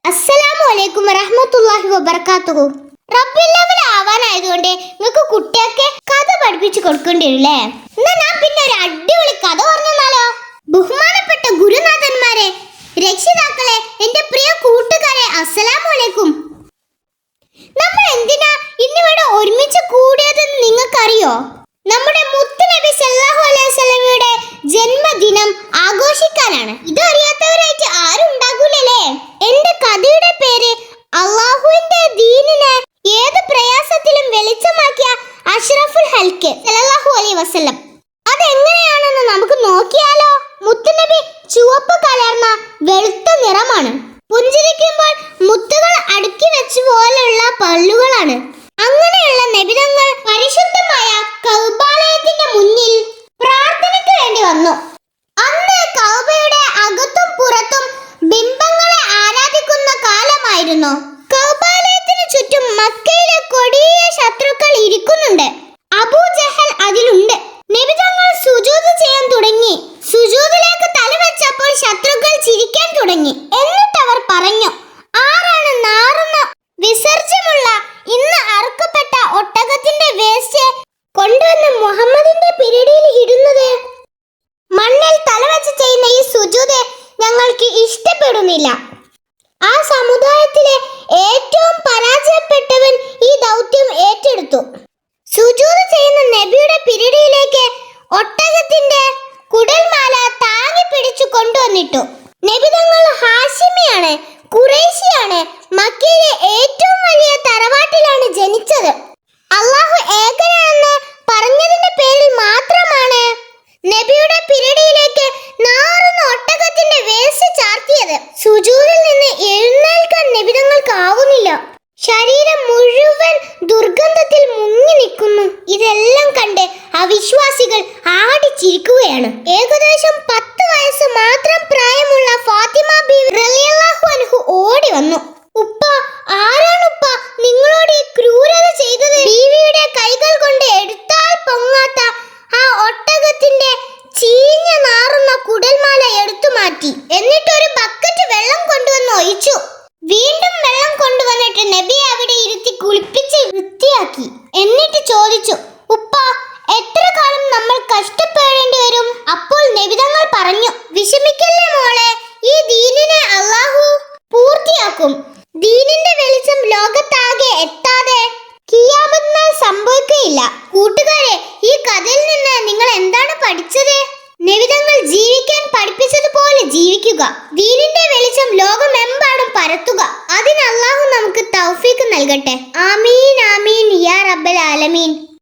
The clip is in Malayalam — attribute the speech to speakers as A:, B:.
A: അസ്സലാമു അലൈക്കും വറഹ്മത്തുള്ളാഹി വബറകാതുഹു. റബ്ബിൽ അവൽ ആവാനായതുകൊണ്ട് നിങ്ങൾക്ക് കുട്ടിയൊക്കെ കഥ പഠിപ്പിച്ചു കൊടുക്കേണ്ടി വരില്ലേ? എന്നാ ഞാൻ പിന്നെ ഒരു അടിപൊളി കഥ പറഞ്ഞാലോ? ബഹുമാനപ്പെട്ട ഗുരുനാഥന്മാരെ, രക്ഷിതാക്കളെ, എന്റെ പ്രിയ കൂട്ടുകാരെ, അസ്സലാമു അലൈക്കും. നമ്മൾ എന്തിനാ ഇന്നിവിടെ ഒരുമിച്ച് കൂടിയതെന്ന് നിങ്ങൾക്കറിയോ? നമ്മുടെ മുത്തുനബി സല്ലല്ലാഹു അലൈഹി വസല്ലമയുടെ ജന്മദിനം ആഘോഷിക്കാനാണ്. ഇത് അറിയാത്തവരായിട്ട് ആരും ഉണ്ടാകൂലല്ലേ? എന്റെ കഥയുടെ പേര് അല്ലാഹുവിന്റെ ദീനിനെ ഏത് പ്രയാസത്തിലും വെളിച്ചമാക്കിയ അഷ്റഫുൽ ഹൽക്ക് സല്ലല്ലാഹു അലൈഹി വസല്ലം. അതെങ്ങനെയാണെന്ന് നമുക്ക് നോക്കിയാലോ? മുത്തുനബി ചുവപ്പ് കലർന്ന വെളുത്ത നിറമാണ്. പുഞ്ചിരിക്കുമ്പോൾ മുത്തുകൾ അടുക്കി വെച്ച പോലുള്ള പല്ലുകളാണ്. അങ്ങനെയുള്ള നബിതങ്ങൾ പരിശുദ്ധമായ കഅബാലയത്തിന്റെ മുന്നിൽ പ്രാർത്ഥനയ്ക്ക് വേണ്ടി വന്നു. അന്ന് കഅബയുടെ അകത്തും പുറത്തും ബിംബങ്ങളെ ആരാധിക്കുന്ന കാലമായിരുന്നു. കഅബാലയത്തിന് ചുറ്റും മക്കയിലെ കൊടിയ ശത്രുക്കൾ ഇരിക്കുന്നുണ്ട്. അബൂജഹൽ അതിലുണ്ട്. നബിതങ്ങൾ സുജൂദ് ചെയ്യാൻ തുടങ്ങി. സുജൂദിലേക്ക് തലവെച്ചപ്പോൾ ശത്രുക്കൾ ചിരിക്കാൻ തുടങ്ങി. എന്നിട്ട് അവർ പറഞ്ഞു, ആരാണ് നാറുന്ന വിസർജ്യമുള്ള ഇന്ന് അറുക്കപ്പെട്ട ഒട്ടകത്തിന്റെ വേസ്റ്റ് കൊണ്ടുവന്ന് മുഹമ്മദിന്റെ പിരടിയിൽ ഇടുന്നത്? മണ്ണിൽ തലവെച്ച് ചെയ്യുന്ന ഈ സുജൂദ് ഞങ്ങൾക്ക് ഇഷ്ടപ്പെടുന്നില്ല. ആ സമുദായത്തിലെ ഏറ്റവും പരാജയപ്പെട്ടവൻ ഈ ദൗത്യം ഏറ്റെടുത്തു. സുജൂദ് ചെയ്യുന്ന നബിയുടെ പിരടിയിലേക്ക് ഒട്ടകത്തിന്റെ കുടൽമാല താങ്ങി പിടിച്ചു കൊണ്ടുവന്നിട്ടു. നബിതങ്ങൾ ഹാഷിമിയാണ്, ഖുറൈശിയാണ്. മക്കയിലെ ഏറ്റവും വലിയ തറവാട്ടിലാണ് ജനിച്ചത്. അല്ലാഹു ഏകനാണെന്ന് പറഞ്ഞതിന്റെ പേരിൽ മാത്രമാണ് നബിയുടെ പിരടിയിലേക്ക് നാറുന്ന ഒട്ടകത്തിന്റെ വേസ്റ്റ് ചാർത്തിയത്. സുജൂദിൽ നിന്ന് എഴുന്നേൽക്കാൻ നബിതങ്ങൾക്ക് ആവുന്നില്ല. ശരീരം മുഴുവൻ ദുർഗന്ധത്തിൽ മുങ്ങി നിൽക്കുന്നു. ഇതെല്ലാം കണ്ട് അവിശ്വാസികൾ ആടിച്ചിരിക്കുകയാണ്. ഏകദേശം 10 വയസ്സ് മാത്രം പ്രായമുള്ള ഫാത്തിമ ബീവി റളിയല്ലാഹു അൻഹു ഓടി വന്നു. ഉപ്പ, ആരാണുപ്പ നിങ്ങളോട് ഈ ക്രൂരത ചെയ്തത്? ബീവിയുടെ കൈകൾ കൊണ്ട് എടുത്താൽ പൊങ്ങാത്ത ആ ഒട്ടകത്തിന്റെ ചീഞ്ഞ നാറുന്ന കുടൽമാല എടുത്തു മാറ്റി. എന്നിട്ട് ഒരു ബക്കറ്റ് വെള്ളം കൊണ്ടുവന്ന് ഒഴിച്ചു. വീണ്ടും വെള്ളം കൊണ്ടുവന്നിട്ട് നബിയെ അവിടെ ഇരുത്തി കുളിപ്പിച്ച് വൃത്തിയാക്കി. എന്നിട്ട് ചോദിച്ചു, ഉപ്പ, എത്ര കാലം നമ്മൾ കഷ്ടപ്പെടേണ്ടി വരും? അപ്പോൾ നബിതങ്ങൾ പറഞ്ഞു, വിഷമിക്കല്ലേ മോളെ, ഈ ദീനിനെ അല്ലാഹു പൂർത്തിയാക്കും. ദീനിന്റെ വെളിച്ചം ലോകത്താകെ എത്താതെ ഖിയാമത്ത് നാൾ സംഭവിക്കുകയില്ല. കൂട്ടുകാരെ, ഈ കഥയിൽ നിന്ന് നിങ്ങൾ എന്താണ് പഠിച്ചത്? നബിതങ്ങൾ ജീവിക്കാൻ പഠിപ്പിച്ചതുപോലെ ജീവിക്കുക. ദീനിന്റെ വെളിച്ചം ലോകമെമ്പാടും പരത്തുക. അതിന് അല്ലാഹു നമുക്ക് തൗഫീഖ് നൽകട്ടെ. ആമീൻ.